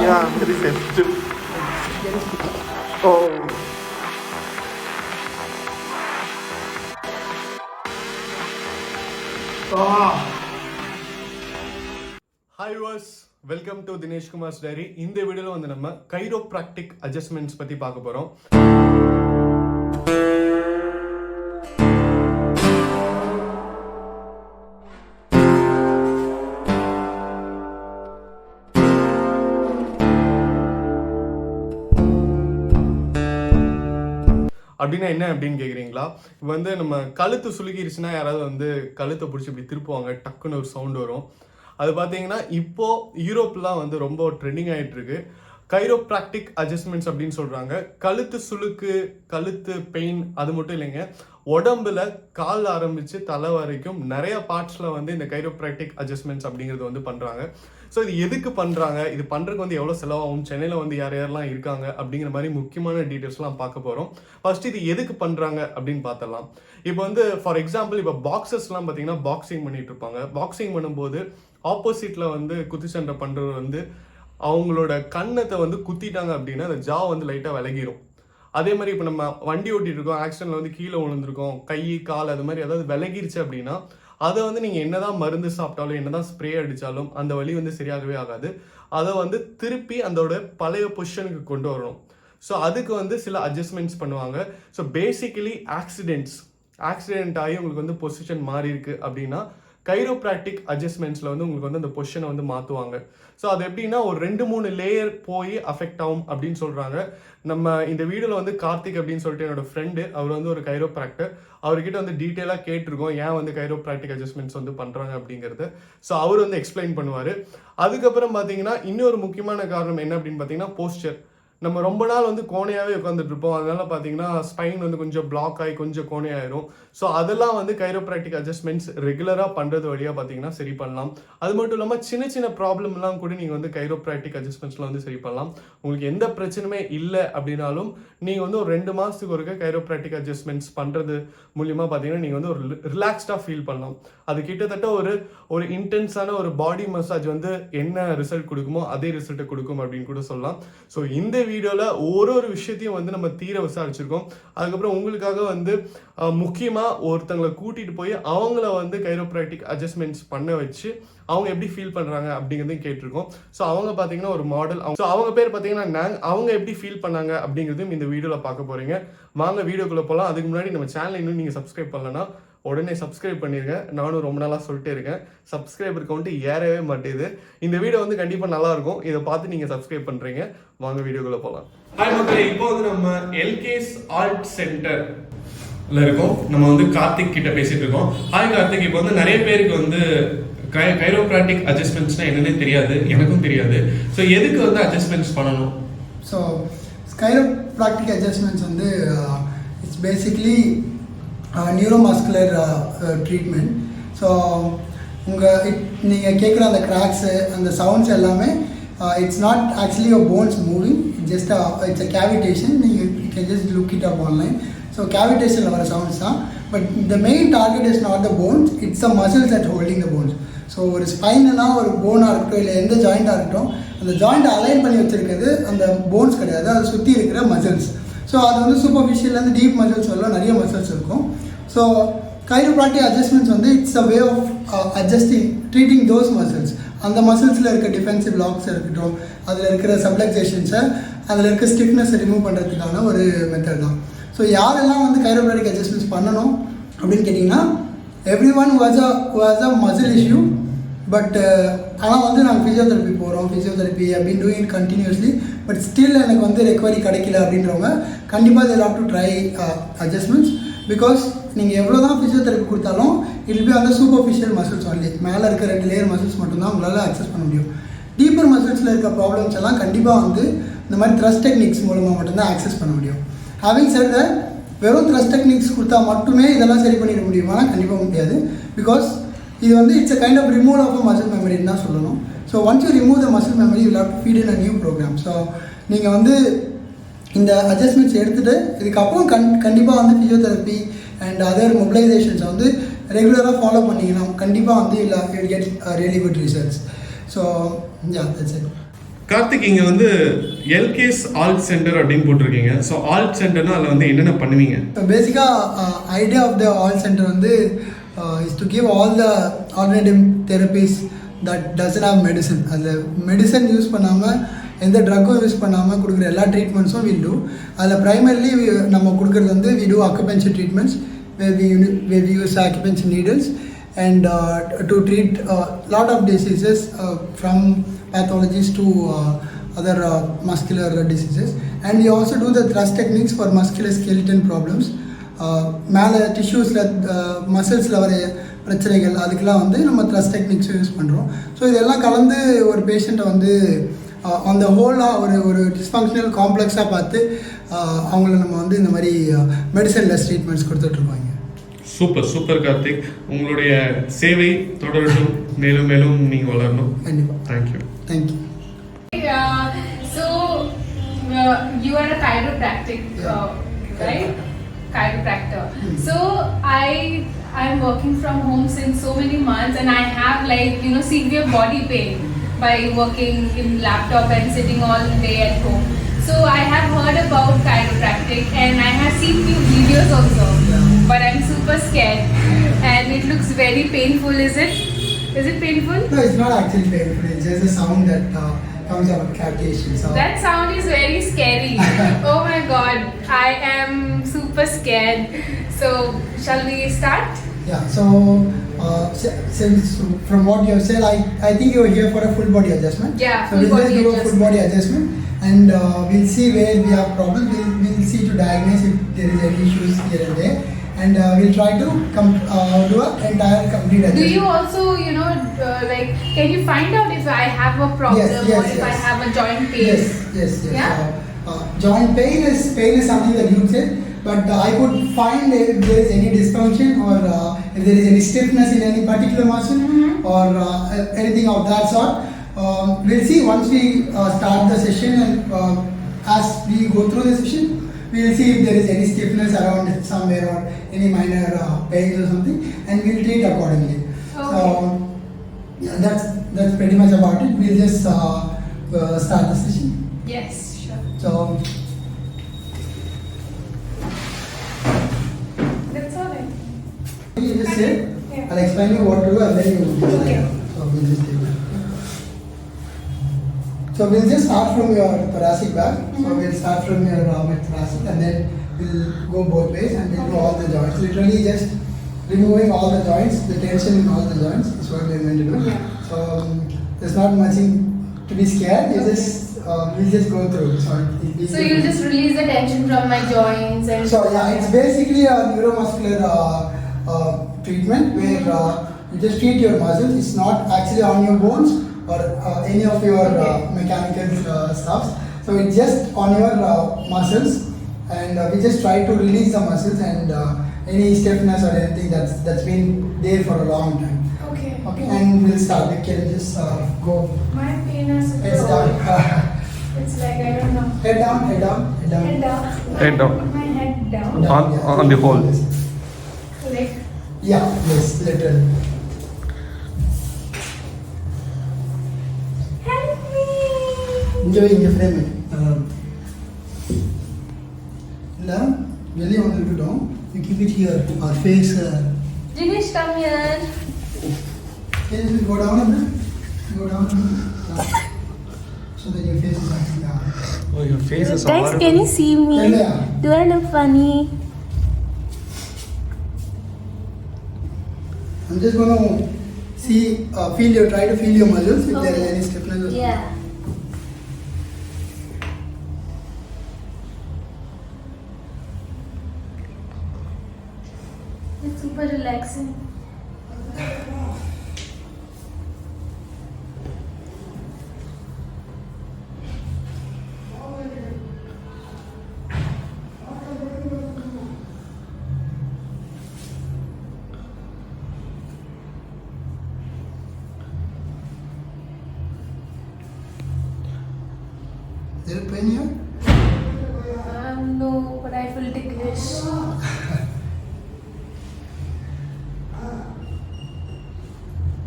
Yeah, very sensitive. Oh. Hi viewers, welcome to Dineshkumar's diary. இந்த வீடியோல வந்து நம்ம chiropractic adjustments பத்தி பார்க்க போறோம். அப்படின்னா என்ன அப்படின்னு கேட்குறீங்களா? இப்போ வந்து நம்ம கழுத்து சுளுக்கிருச்சுன்னா யாராவது வந்து கழுத்தை பிடிச்சி இப்படி திருப்புவாங்க, டக்குன்னு ஒரு சவுண்ட் வரும். அது பார்த்தீங்கன்னா இப்போது யூரோப்லாம் வந்து ரொம்ப ட்ரெண்டிங் ஆகிட்டு இருக்கு. கைரோப்ராக்டிக் அட்ஜஸ்ட்மெண்ட்ஸ் அப்படின்னு சொல்கிறாங்க. கழுத்து சுளுக்கு, கழுத்து பெயின் அது மட்டும் இல்லைங்க, உடம்புல கால் ஆரம்பித்து தலை வரைக்கும் நிறைய பார்ட்ஸில் வந்து இந்த கைரோப்ராக்டிக் அட்ஜஸ்ட்மெண்ட்ஸ் அப்படிங்கிறது வந்து பண்ணுறாங்க. ஸோ இது எதுக்கு பண்ணுறாங்க, இது பண்ணுறதுக்கு வந்து எவ்வளோ செலவாகும், சென்னையில் வந்து யார் யாரெல்லாம் இருக்காங்க அப்படிங்கிற மாதிரி முக்கியமான டீட்டெயில்ஸ்லாம் பார்க்க போகிறோம். ஃபர்ஸ்ட் இது எதுக்கு பண்ணுறாங்க அப்படின்னு பார்த்தலாம். இப்போ வந்து ஃபார் எக்ஸாம்பிள் இப்போ பாக்ஸர்ஸ்லாம் பார்த்தீங்கன்னா பாக்ஸிங் பண்ணிட்டு இருப்பாங்க. பாக்ஸிங் பண்ணும்போது ஆப்போசிட்டில் வந்து குத்துச்சண்டை பண்ணுறவர் வந்து அவங்களோட கண்ணத்தை வந்து குத்திட்டாங்க அப்படின்னா அந்த ஜா வந்து லைட்டாக விலகிரும். அதே மாதிரி இப்போ நம்ம வண்டி ஓட்டிட்டு இருக்கோம், ஆக்சிடென்ட்ல வந்து கீழே விழுந்திருக்கோம், கை கால் அது மாதிரி ஏதாவது விலகிருச்சு அப்படின்னா அதை வந்து நீங்கள் என்னதான் மருந்து சாப்பிட்டாலும் என்னதான் ஸ்ப்ரே அடித்தாலும் அந்த வலி வந்து சரியாகவே ஆகாது. அதை வந்து திருப்பி அதோட பழைய பொசிஷனுக்கு கொண்டு வரணும். ஸோ அதுக்கு வந்து சில அட்ஜஸ்ட்மெண்ட்ஸ் பண்ணுவாங்க. ஸோ பேசிக்கலி ஆக்சிடென்ட் ஆகி உங்களுக்கு வந்து பொசிஷன் மாறி இருக்கு அப்படின்னா கைரோப்ராக்டிக் அட்ஜஸ்ட்மெண்ட்ஸில் வந்து உங்களுக்கு வந்து அந்த பொசிஷனை வந்து மாற்றுவாங்க. ஸோ அது எப்படின்னா ஒரு 2-3 லேயர் போய் அஃபெக்ட் ஆகும் அப்படின்னு சொல்கிறாங்க. நம்ம இந்த வீடியோவில் வந்து கார்த்திக் அப்படின்னு சொல்லிட்டு என்னோட ஃப்ரெண்டு, அவர் வந்து ஒரு கைரோப்ராக்டர். அவர்கிட்ட வந்து டீட்டெயிலாக கேட்டிருக்கோம் ஏன் வந்து கைரோப்ராக்டிக் அட்ஜஸ்ட்மெண்ட்ஸ் வந்து பண்ணுறாங்க அப்படிங்கிறது. ஸோ அவர் வந்து எக்ஸ்பிளைன் பண்ணுவார். அதுக்கப்புறம் பார்த்தீங்கன்னா இன்னொரு முக்கியமான காரணம் என்ன அப்படின்னு பார்த்தீங்கன்னா போஸ்டர். நம்ம ரொம்ப நாள் வந்து கோணையாகவே உட்காந்துட்டு இருப்போம். அதனால பார்த்தீங்கன்னா ஸ்பைன் வந்து கொஞ்சம் பிளாக் ஆகி கொஞ்சம் கோணையாயிரும். ஸோ அதெல்லாம் வந்து கைரோப்ராக்டிக் அட்ஜஸ்ட்மெண்ட்ஸ் ரெகுலராக பண்ணுறது வழியாக பார்த்தீங்கன்னா சரி பண்ணலாம். அது மட்டும் இல்லாமல் சின்ன சின்ன ப்ராப்ளம்லாம் கூட நீங்கள் வந்து கைரோப்ராக்டிக் அட்ஜஸ்ட்மெண்ட்ஸ்லாம் வந்து சரி பண்ணலாம். உங்களுக்கு எந்த பிரச்சனையுமே இல்லை அப்படின்னாலும் நீங்கள் வந்து ஒரு 2 மாதத்துக்கு ஒருக்க கைரோப்ராக்டிக் அட்ஜஸ்ட்மெண்ட்ஸ் பண்ணுறது மூலியமாக பார்த்தீங்கன்னா நீங்கள் வந்து ஒரு ரிலாக்ஸ்டாக ஃபீல் பண்ணலாம். அது கிட்டத்தட்ட ஒரு இன்டென்ஸான ஒரு பாடி மசாஜ் வந்து என்ன ரிசல்ட் கொடுக்குமோ அதே ரிசல்ட்டை கொடுக்கும் அப்படின்னு கூட சொல்லலாம். ஸோ இந்த வீடியோவில் ஒரு விஷயத்தையும் வந்து நம்ம தீர விசாரிச்சிருக்கோம். அதுக்கப்புறம் உங்களுக்காக வந்து முக்கியமாக ஒருத்தங்களை கூட்டிட்டு போய் அவங்கள வந்து கைரோப்ராக்டிக் அட்ஜஸ்ட்மெண்ட்ஸ் பண்ண வச்சு அவங்க எப்படி ஃபீல் பண்றாங்க அப்படிங்கிறதையும் கேட்டிருக்கோம். ஸோ அவங்க பார்த்தீங்கன்னா ஒரு மாடல், அவங்க பேர் பார்த்தீங்கன்னா அவங்க எப்படி ஃபீல் பண்ணாங்க அப்படிங்கிறதையும் இந்த வீடியோவில் பார்க்க போறீங்க. வாங்க வீடியோக்குள்ள போகலாம். அதுக்கு முன்னாடி நம்ம சேனல் இன்னும் நீங்கள் சப்ஸ்கிரைப் பண்ணலன்னா உடனே சப்ஸ்கிரைப் பண்ணிருங்க. நானும் ரொம்ப நாளாக சொல்லிட்டே இருக்கேன், சப்ஸ்கிரைபர் கவுண்ட் ஏறவே மாட்டேது. இந்த வீடியோ வந்து கண்டிப்பாக நல்லா இருக்கும். இதை பார்த்து நீங்கள் சப்ஸ்கிரைப் பண்ணுறீங்க. வாங்க வீடியோக்குள்ள போகலாம். ஹாய் மக்களே, இப்போ வந்து நம்ம எல்கேஸ் ஆர்ட் சென்டர்ல இருக்கோம். நம்ம வந்து கார்த்திக் கிட்ட பேசிட்டு இருக்கோம். ஹாய் கார்த்திக், இப்போ வந்து நிறைய பேருக்கு வந்து கைரோப்ராக்டிக் அட்ஜஸ்ட்மெண்ட்ஸ்னா என்னன்னே தெரியாது, எனக்கும் தெரியாது. ஸோ எதுக்கு வந்து அட்ஜஸ்ட்மெண்ட்ஸ் பண்ணணும்? ஸோ கைரோப்ராக்டிக் அட்ஜஸ்ட்மெண்ட்ஸ் வந்து it's basically neuromuscular treatment. So நீங்கள் கேட்குற அந்த கிராக்ஸு அந்த சவுண்ட்ஸ் எல்லாமே it's not actually your bones moving, just it's a cavitation. நீங்கள் you can just look it up online. So கேவிடேஷனில் வர சவுண்ட்ஸ் தான். But the main target is not the bones, it's the muscles that holding the bones. So ஒரு ஸ்பைனெல்லாம் ஒரு போனாக இருக்கட்டும் இல்லை எந்த ஜாயிண்டாக இருக்கட்டும், அந்த ஜாயிண்ட் அலைன் பண்ணி வச்சுருக்கிறது அந்த போன்ஸ் கிடையாது, அதை சுற்றி இருக்கிற மசில்ஸ். ஸோ அது வந்து சூப்பர்ஃபிஷியல்லேருந்து டீப் மசில்ஸ் வரலாம், நிறைய மசில்ஸ் இருக்கும். ஸோ கைரோப்ராக்டிக் அட்ஜஸ்ட்மெண்ட்ஸ் வந்து it's a way of adjusting treating those muscles. அந்த மசில்ஸில் இருக்க டிஃபென்சிவ் லாக்ஸ் இருக்கட்டும், அதில் இருக்கிற சப்ளக்சேஷன்ஸை, அதில் இருக்க ஸ்டிஃப்னஸை ரிமூவ் பண்ணுறதுக்கான ஒரு மெத்தட் தான். ஸோ யாரெல்லாம் வந்து கைரோப்ராக்டிக் அட்ஜஸ்ட்மெண்ட்ஸ் பண்ணணும் அப்படின்னு கேட்டிங்கன்னா, every one who has a muscle issue. But ஆனால் வந்து நாங்கள் ஃபிசியோதெரப்பி அப்படின்னு டூயிங் கண்டினியூஸ்லி, பட் ஸ்டில் எனக்கு வந்து ரெக்கவரி கிடைக்கல அப்படின்றவங்க கண்டிப்பாக they have to try adjustments. Because நீங்கள் எவ்வளோ தான் ஃபிசியோதெரப்பி கொடுத்தாலும் இட் வில் பி அந்த சூப்பர்ஃபிஷியல் மசில்ஸ் ஒன்லி. மேலே இருக்க 2 லேயர் மசில்ஸ் மட்டும்தான் உங்களால் அக்சஸ் பண்ண முடியும். டீப்பர் மசில்ஸில் இருக்க ப்ராப்ளம்ஸ் எல்லாம் கண்டிப்பாக வந்து இந்த மாதிரி த்ரஸ்ட் டெக்னிக்ஸ் மூலமாக மட்டும்தான் ஆக்சஸ் பண்ண முடியும். ஹேவிங் செட் தட் வெறும் த்ரஸ்ட் டெக்னிக்ஸ் கொடுத்தா மட்டுமே இதெல்லாம் சரி பண்ணிட முடியுமா? கண்டிப்பாக முடியாது. பிகாஸ் இது வந்து it's a kind of removal of a muscle மெமரின்னு தான் சொல்லணும். So once you remove the muscle memory you have to feed in a new program. So நீங்கள் வந்து இந்த அட்ஜஸ்ட்மெண்ட்ஸ் எடுத்துகிட்டு இதுக்கப்புறம் கண்டிப்பாக வந்து ஃபிசியோதெரப்பி அண்ட் அதர் மொபிலைசேஷன்ஸை வந்து ரெகுலராக ஃபாலோ பண்ணிங்கன்னா கண்டிப்பாக வந்து will get really good results. So that's it. Karthik, இங்கே வந்து எல்கேஸ் ஆல்ட் சென்டர் அப்படின்னு போட்டிருக்கீங்க. ஸோ ஆல்ட் சென்டர்னா அதில் வந்து என்னென்ன பண்ணுவீங்க? ஸோ பேசிக்காக idea of the alt centre வந்து is to give all the alternative therapies that doesn't have medicine. அதில் மெடிசன் யூஸ் பண்ணாமல் எந்த ட்ரக்கும் யூஸ் பண்ணாமல் கொடுக்குற எல்லா ட்ரீட்மெண்ட்ஸும் வில் டூ. அதில் ப்ரைமர்லி நம்ம கொடுக்குறது வந்து we do acupuncture treatments where we use acupuncture needles and to treat lot of diseases from pathologies to other muscular diseases, and we also do the thrust techniques for musculoskeletal problems. மேலே டிஷ்யூஸில் மசில்ஸில் வர பிரச்சனைகள் அதுக்கெல்லாம் வந்து நம்ம thrust techniques use பண்ணுறோம். So இதெல்லாம் கலந்து ஒரு பேஷண்ட்டை வந்து அந்த ஹோலாக ஒரு டிஸ்ஃபங்க்ஷனல் காம்ப்ளெக்ஸாக பார்த்து அவங்கள நம்ம வந்து இந்த மாதிரி மெடிசன்லெஸ் ட்ரீட்மெண்ட்ஸ் கொடுத்துட்ருப்பாங்க. சூப்பர் சூப்பர் கார்த்திக், உங்களுடைய சேவை தொடரட்டும், மேலும் மேலும் நீங்கள் வளரணும். கண்டிப்பாக. Thank you. Thank you. So you are a chiropractic, right? Chiropractor. So I'm working from home since so many months, and I have severe body pain by working in laptop and sitting all day at home. So I have heard about chiropractic and I have seen few videos also, but I'm super scared and it looks very painful. Is it painful? No, it's not actually painful. It's just a sound that comes out of cavitation. So that sound is very scary. Oh my god, I am super scared. So shall we start? Yeah, so since from what you have said, I think you are here for a full body adjustment. Yeah, so we'll just do a full body adjustment and we'll see where we have problems. We'll see to diagnose if there is any issues here and there, and we'll try to do an entire complete adjustment. Do you also, can you find out if I have a problem or if I have a joint pain? Yes. Yeah? Joint pain is something that you said, but I could find if there is any dysfunction or if there is any stiffness in any particular muscle or anything of that sort. We'll see once we start the session, and as we go through the session, we'll see if there is any stiffness around somewhere or any minor pains or something, and we'll treat accordingly. Okay. So that's pretty much about it. We'll just start the session. Yes, sure. So That's all right. you just say, Yeah. I'll explain you what to do and then you Okay. So we'll just take it. So we'll just start from your thoracic back. So we'll start from your mid-thoracic and then we'll go both ways and we'll do all the joints. Literally just removing all the joints, the tension in all the joints is what we're going to do. Yeah. So there's not much to be scared. You just we'll just go through. So you'll just release the tension from my joints and So yeah, it's basically a neuromuscular treatment where you just treat your muscles. It's not actually on your bones or any of your mechanical stuffs. So it's just on your muscles, and we just try to release the muscles and any stiffness or anything that's been there for a long time. Okay. Okay, and we'll start. We can just go. My pain is Heads down. It's like I don't know. Head down. Head down. Head down. Head down. Head down. Put my head down. On the whole. Like Yeah. Yes. Literally. help me. Enjoying the frame. Now, really want to do down. You keep it here. Our face. Dinesh, come here. Can you go down a bit? Go down a bit. So that your face is actually down. Oh, your face is Guys, can you see me? Yeah. Do I look funny? I'm just going to see, try to feel your muscles if there is Okay. any stiffness. or Yeah. It's super relaxing. there a pain here? No, but I feel ticklish.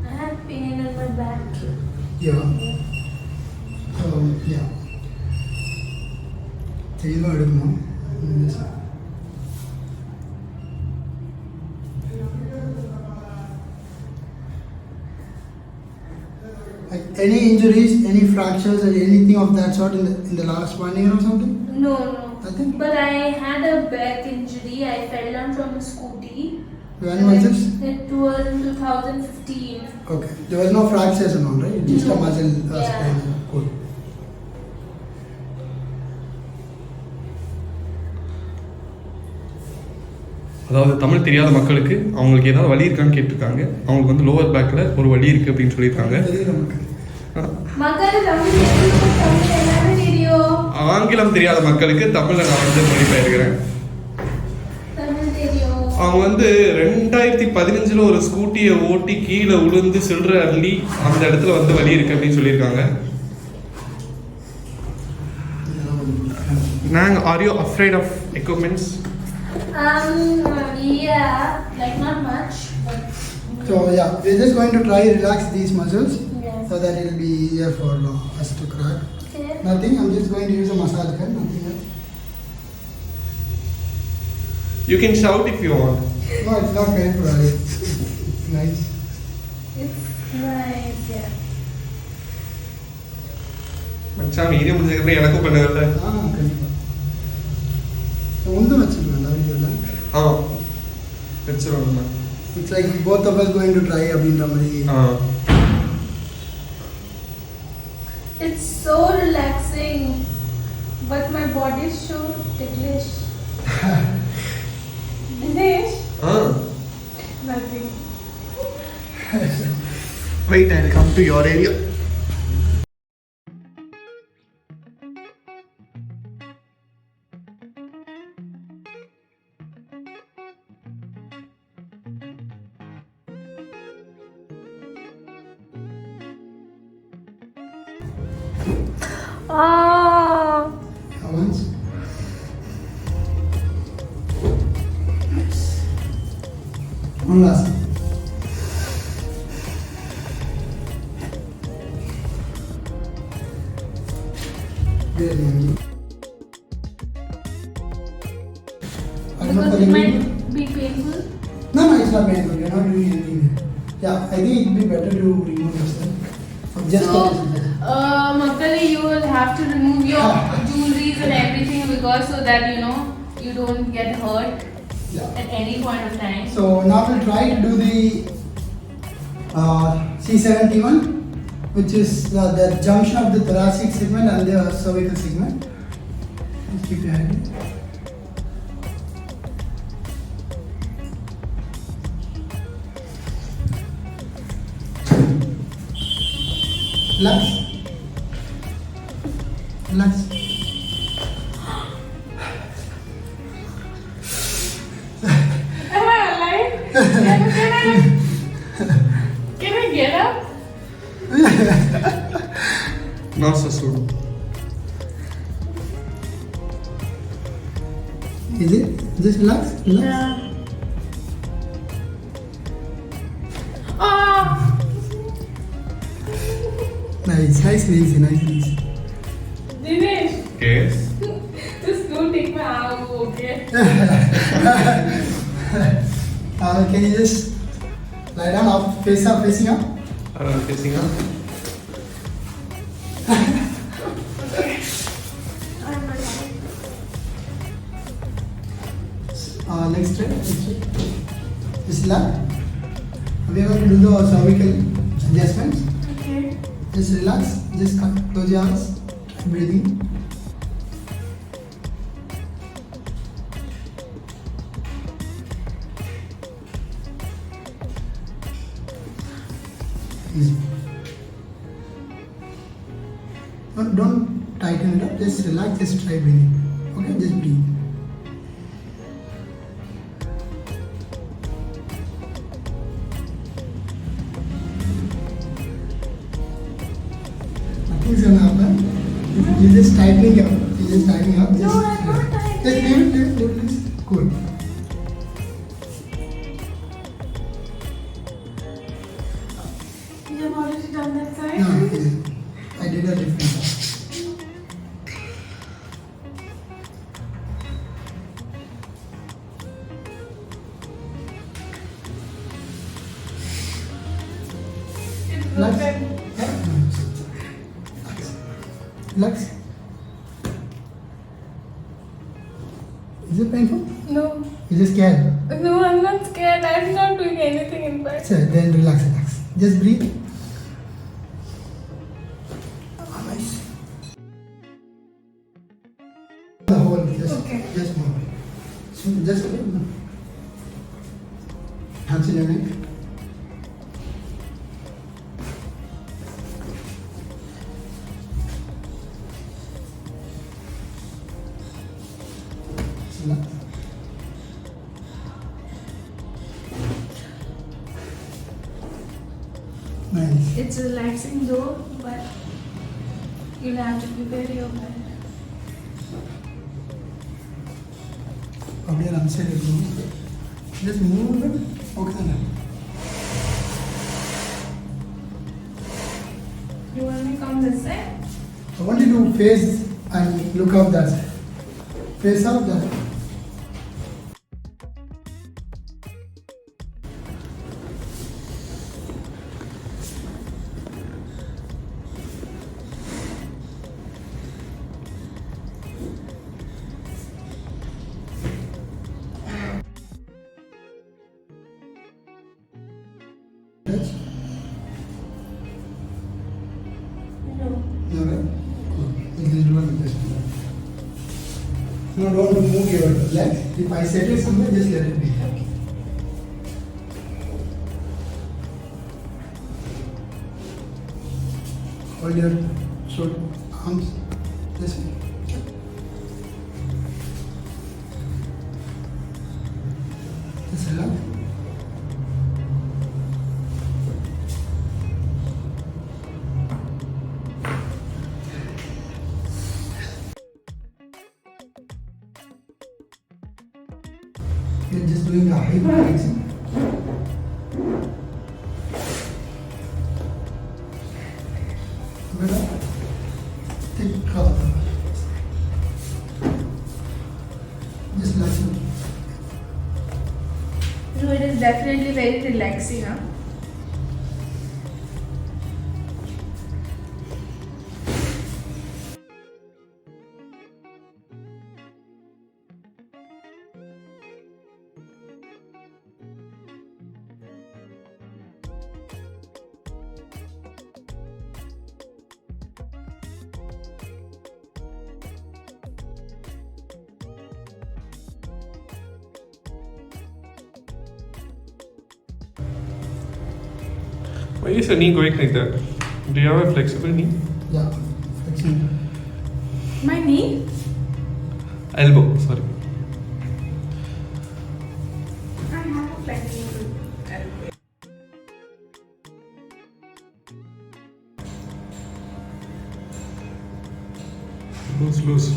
I have pain in my back. Yeah. Yeah. தெளிவாக எடுக்கணும். Like any injuries, any fractures or anything of that sort in the last 1 year or something? No. Nothing? But I had a back injury. I fell down from a scooty. When was this? It was in 2015. Okay. There was no fractures and all, right? Just a No. muscle Yeah. sprain. Cool. அதாவது தமிழ் தெரியாத மக்களுக்கு அவங்களுக்கு ஏதாவது வலி இருக்கான்னு கேட்டிருக்காங்க. அவங்களுக்கு வந்து லோவர் பேக்கில் ஒரு வலி இருக்குது அப்படின்னு சொல்லியிருக்காங்க. தெரியுது நமக்கு. மக்கள் தமிழ் எல்லாமே தெரியும். ஆங்கிலம் தெரியாத மக்களுக்கு தமிழில் நான் வந்து மொழிபெயர்க்கிறேன். தமிழ் தெரியும். அவங்க வந்து 2015 ஒரு ஸ்கூட்டியை ஓட்டி கீழே உளுந்து சில்லற அள்ளி அந்த இடத்துல வந்து வலி இருக்கு அப்படின்னு சொல்லியிருக்காங்க. நாங்கள் are you afraid of equipments? Yeah, like not much, but. So yeah, we're just going to try relax these muscles Yes. so that it will be easier for us to crack. Okay. Nothing. I'm just going to use a massage gun. Nothing else. You can shout if you want. No, it's not painful. It's nice. It's nice, yeah. மச்சான் video முடிஞ்சதுக்கப்புறம் எனக்கும் பண்ணுவேன்ல. கண்டிப்பாக. ஒன்றும் வச்சுருக்கேன் வீடியோவில். வச்சிருவாங்க. It's like both of us going to try அப்படின்ற மாதிரி. It's so relaxing, but my body is so ticklish. Dinesh? Nothing. Wait, I'll come to your area. Once. One last. Very good. Because it might be painful. No, it's not painful. You're not doing anything. Yeah, I think it would be better to remove yourself. Just Makali, you will have to remove your jewelries and everything because so that you don't get hurt Yeah. at any point of time. So now we'll try to do the C71, which is the junction of the thoracic segment and the cervical segment. Just keep your hand. Relax. Relax. Am I alive? Can I get up? நாச சூடு. Is it? Just relax. Relax. Yeah. Ah! Nice, nice, easy, nice, easy. Dinesh, Yes. just don't take my arm, okay? Can you just lie down, up, facing up? Facing up. Next straight. Just relax. We are going to do the cervical adjustments. Okay. Just relax. Just close your eyes. Breathing. Easy. Don't tighten it up. Just relax. Just try breathing. Okay. Just breathe. Nothing's gonna happen. You just tightening up. You just tightening up. No, Just, I'm not tightening. Just leave it, please. Good. You have already done that side? No, okay. I did a different one. It's Lux. broken. Lux. Is it painful? No. You just scared. No, I'm not scared. I'm not doing anything in fact. So then relax. Just breathe. Nice. The whole, Okay. just move. So just hands in your neck. Relax. Nice. It's relaxing though, but you'll have to prepare your mind. Probably an unsaid it. Just move it. Okay then. You want me to come this side? I want you to face and look up that side. Face up that. Touch. No. No, right? Good. You just do it like this. No, don't move your legs. If I set it somewhere, just let it be. Hold your arms this way. Just relax. You're just doing a hip flexing. Better. Take cover. Just relax. No, it is definitely very relaxing, huh? Why is your knee going like that? Do you have a flexible knee? Yeah. Flexing. My knee? Elbow, sorry. I have a flexible elbow. Loose.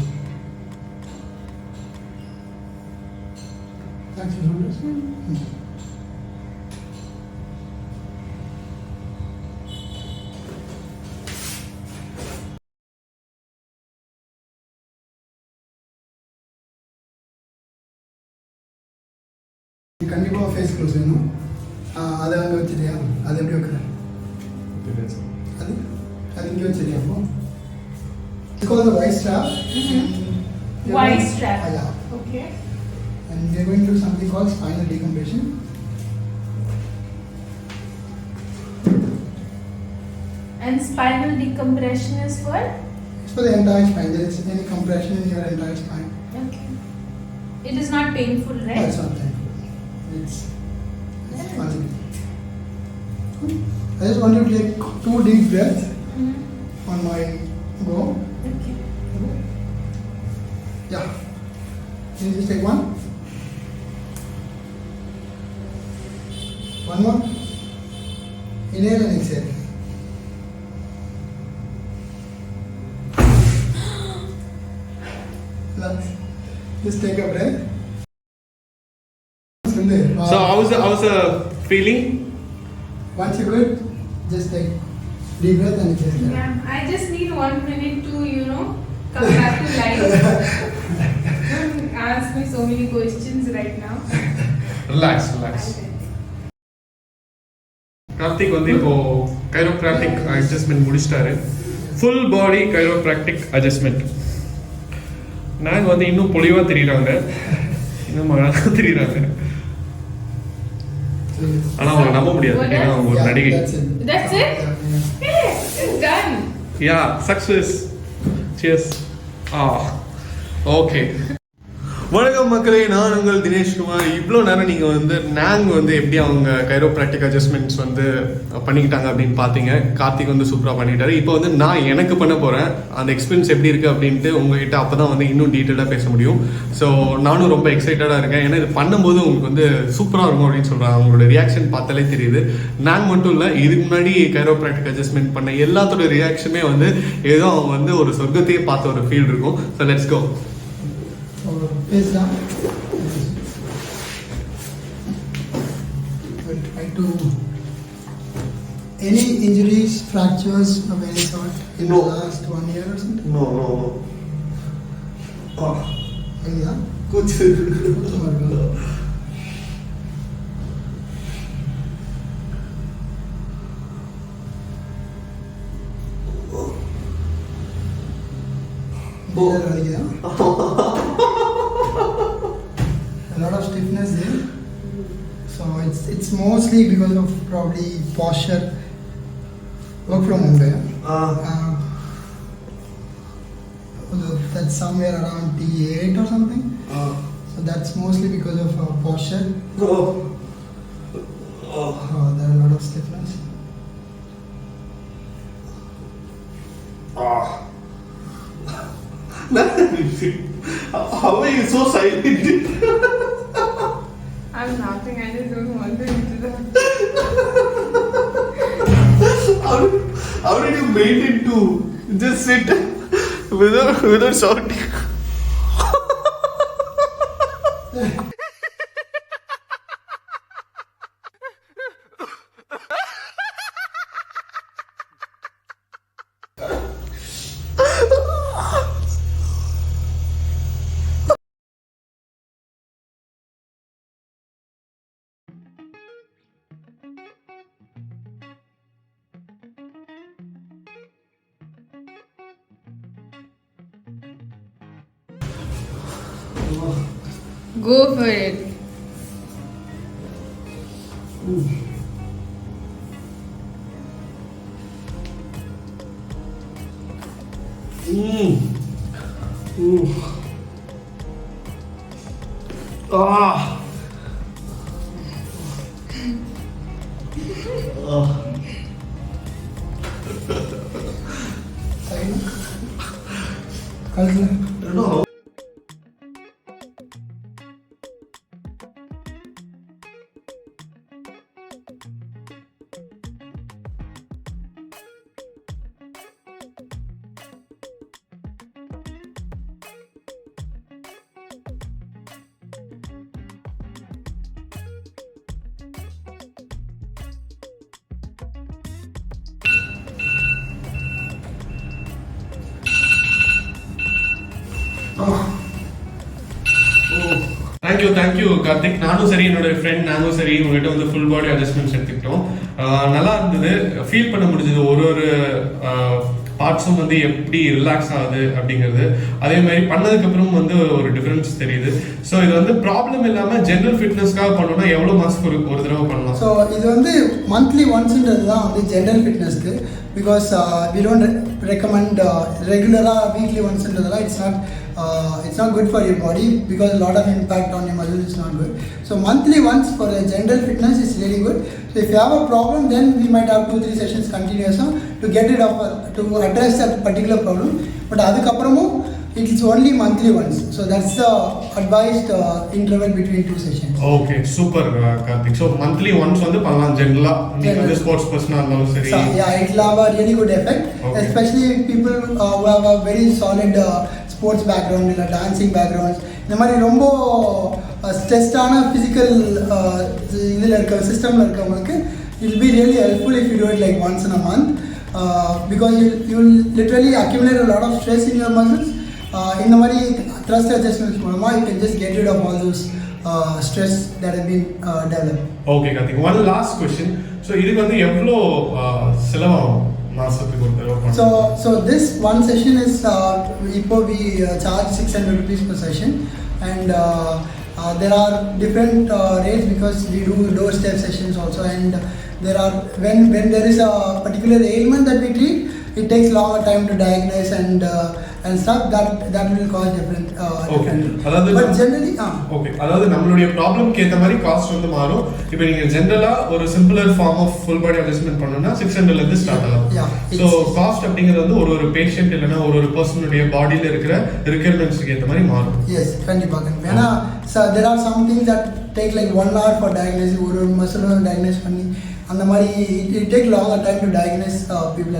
Thanks for shoulders. கண்டிப்பாக face close வேணும் அதை அங்கே வச்சுட்டியா அது எப்படி வைக்கிற அது அது இங்கே வச்சுட்டியா அப்போ It's called the Y strap. Y strap. Yeah. Okay. And we're going to do something called spinal decompression. And spinal decompression is what? It's for the entire spine. There is any compression in your entire spine. Okay. It is not painful, right? That's not painful. It's fun. I just want you to take 2 deep breaths on my go. Okay. Yeah. Can you just take one? One more. Inhale and exhale. Relax. Just take a breath. So how's the feeling? Once you quit, just take deep breath and just Yeah, I just need 1 minute to, come back to life. Don't ask me so many questions right now. Relax. Karthik வந்து இப்போ chiropractic adjustment முடிச்சிட்டாரு. Full body chiropractic adjustment. நாங்க வந்து இன்னும் பொலிவா தெரியுறாங்க, இன்னும் அழகா தெரியுறாங்க. ஆனா அவங்க நம்ப முடியாது, ஏன்னா அவங்க ஒரு நடிகை. That's it? Hey, it's done. Yeah, success. Cheers. Okay. வணக்கம் மக்களே, நான் உங்கள் தினேஷ்குமார். இவ்வளோ நேரம் நீங்கள் வந்து வந்து எப்படி அவங்க கைரோப்ராக்டிக் அட்ஜஸ்ட்மெண்ட்ஸ் வந்து பண்ணிக்கிட்டாங்க அப்படின்னு பார்த்தீங்க. கார்த்திக் வந்து சூப்பராக பண்ணிட்டாரு. இப்போ வந்து நான் எனக்கு பண்ண போகிறேன். அந்த எக்ஸ்பீரியன்ஸ் எப்படி இருக்குது அப்படின்ட்டு உங்ககிட்ட அப்போ தான் வந்து இன்னும் டீட்டெயிலாக பேச முடியும். ஸோ நானும் ரொம்ப எக்ஸைட்டடாக இருக்கேன். ஏன்னா இது பண்ணும்போது உங்களுக்கு வந்து சூப்பராக இருக்கும் அப்படின்னு சொல்கிறாங்க. அவங்களோட ரியாக்ஷன் பார்த்தாலே தெரியுது. மட்டும் இல்லை, இதுக்கு முன்னாடி கைரோப்ராக்டிக் அட்ஜஸ்ட்மெண்ட் பண்ண எல்லாத்தோட ரியாக்ஷனுமே வந்து ஏதோ அவங்க வந்து ஒரு சொர்க்கத்தையே பார்த்த ஒரு ஃபீல் இருக்கும். So let's go. Face down. We'll try to. Any injuries, fractures of any sort in No. the last 1 year or something? No. Yeah. Good. A lot of stiffness there. So it's mostly because of probably posture. Work from home there. That's somewhere around T8 or something. So that's mostly because of posture. There are a lot of stiffness. How are you so silent? I'm laughing, I just don't want to do that. How did you maintain to just sit without shouting? Go for it. Side. Culture. No. Thank you Karthik. நானும் சரி, என்னோட friend நானும் சரி, உங்ககிட்ட வந்து full body adjustments எடுத்துக்கிட்டோம். நல்லா இருந்தது. ஃபீல் பண்ண முடிஞ்சது ஒரு பார்ட்ஸும் வந்து எப்படி ரிலாக்ஸ் ஆகுது அப்படிங்கிறது. அதே மாதிரி பண்ணதுக்கப்புறம் வந்து ஒரு டிஃப்ரென்ஸ் தெரியுது. ஸோ இது வந்து ப்ராப்ளம் இல்லாமல் ஜென்ரல் ஃபிட்னஸ்க்காக பண்ணணும்னா எவ்வளோ மாதத்துக்கு ஒரு தடவை பண்ணலாம்? ஸோ இது வந்து மந்த்லி ஒன்ஸ்ன்றது தான் வந்து ஜென்ரல் ஃபிட்னஸ்க்கு. பிகாஸ் வி டோன்ட் ரெக்கமெண்ட் ரெகுலராக வீக்லி ஒன்ஸ்ன்றதெல்லாம் it's not good for your body because a lot of impact on your muscles is not good. So monthly once for a general fitness is really good. So if you have a problem, then we might have 2-3 sessions continuous to get rid of to address that particular problem. But adukapramum it is only monthly once. So that's the advised interval between 2 sessions. Okay super Karthik. So monthly once வந்து பண்ணலாம் ஜென்ரலா, நீங்க வந்து sports பர்சனாக இருந்தாலும் சரி. So yeah, it will have a really good effect, especially people who have a very solid sports background இல்ல dancing backgrounds. இந்த மாதிரி ரொம்ப ஸ்ட்ரெஸ்டான ஃபிசிக்கல் இதில் இருக்க சிஸ்டமில் இருக்கவங்களுக்கு it will be really helpful if you do it like once in a month, because you will literally accumulate a lot of stress in your muscles. இந்த மாதிரி thrust adjustments மூலமாக you can just get rid of all those stress that has been developed. Okay Karthik, one last question. So இதுக்கு வந்து எவ்வளோ செலவாகும் மாசத்துக்கு ஒரு தடவை? So this one session is we charge 600 rupees per session, and there are different rates because we do doorstep sessions also, and there are when there is a particular ailment that we treat, it takes longer time to diagnose and stuff that will cause different but generally அதாவது நம்மளுடைய ப்ராப்ளம்க்கு ஏத்த மாதிரி cost வந்து மாறும். இப்போ நீங்க ஜெனரலா ஒரு simpler form of full body adjustment பண்ணனும்னா 600 ல இருந்து ஸ்டார்ட் ஆகும். சோ காஸ்ட் அப்படிங்கிறது வந்து ஒரு பேஷண்ட் இல்லனா ஒரு பர்சனுடைய பாடியில இருக்கிற ரிக்வயர்மென்ட்ஸ்க்கு ஏத்த மாதிரி மாறும். எஸ் கண்டிப்பா. ஏனா there are some things that take like 1 hour for diagnosis, ஒரு மசில் diagnose பண்ணி அந்த மாதிரி it take longer time to diagnose people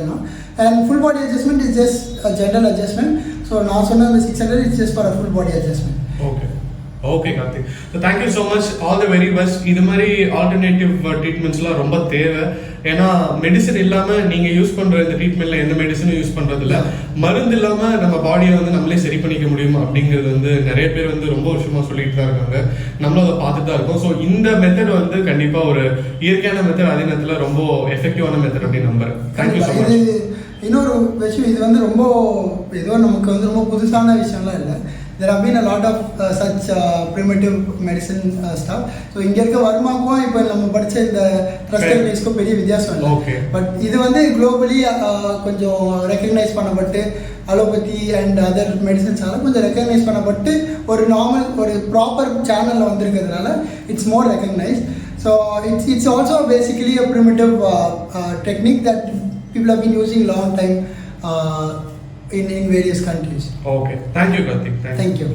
and full body adjustment is just a general adjustment. So நான் சொன்ன 600 is just for a full body adjustment. Okay Karthik, so thank you so much, all the very best. இது மாதிரி alternative ட்ரீட்மெண்ட்ஸ்லாம் ரொம்ப தேவை. ஏன்னா medicine இல்லாமல் நீங்கள் use பண்ணுற இந்த ட்ரீட்மெண்ட்டில் எந்த மெடிசனும் யூஸ் பண்ணுறதில்ல. மருந்து இல்லாமல் நம்ம பாடியை வந்து நம்மளே சரி பண்ணிக்க முடியும் அப்படிங்கிறது வந்து நிறைய பேர் வந்து ரொம்ப வருஷமாக சொல்லிட்டு தான் இருக்காங்க, நம்மளும் அதை பார்த்துட்டு தான் இருக்கோம். ஸோ இந்த மெத்தட் வந்து கண்டிப்பாக ஒரு இயற்கையான மெத்தட், அதே நேரத்தில் ரொம்ப எஃபெக்டிவான மெத்தட் அப்படின்னு நம்புறேன். Thank you so much. இன்னொரு விஷயம், இது வந்து ரொம்ப ஏதோ நமக்கு வந்து ரொம்ப புதுசான விஷயம்லாம் இல்லை. There have been a lot of such primitive medicine stuff. So இங்க இருக்க வருமாக்கும் இப்போ நம்ம படிச்ச இந்த ட்ரஸ்டட் பேஸ்க்கு பெரிய வித்தியாசம் இல்லை. பட் இது வந்து குளோபலி கொஞ்சம் recognise Pannapattu allopathy and other மெடிசன்ஸால கொஞ்சம் ரெக்கக்னைஸ் பண்ணப்பட்டு ஒரு நார்மல் ஒரு ப்ராப்பர் சேனலில் வந்திருக்கிறதுனால it's more recognise. So it's also basically a primitive technique that people have been using long time in various countries. Okay, thank you Karthik. Thank you.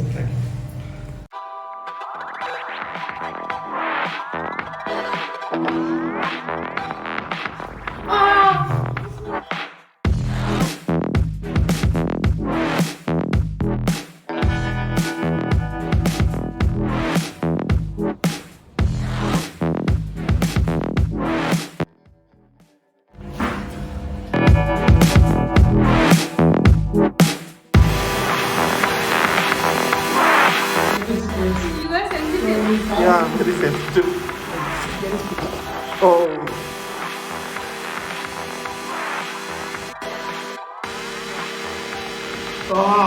Yeah, very sensitive. Oh. Ah.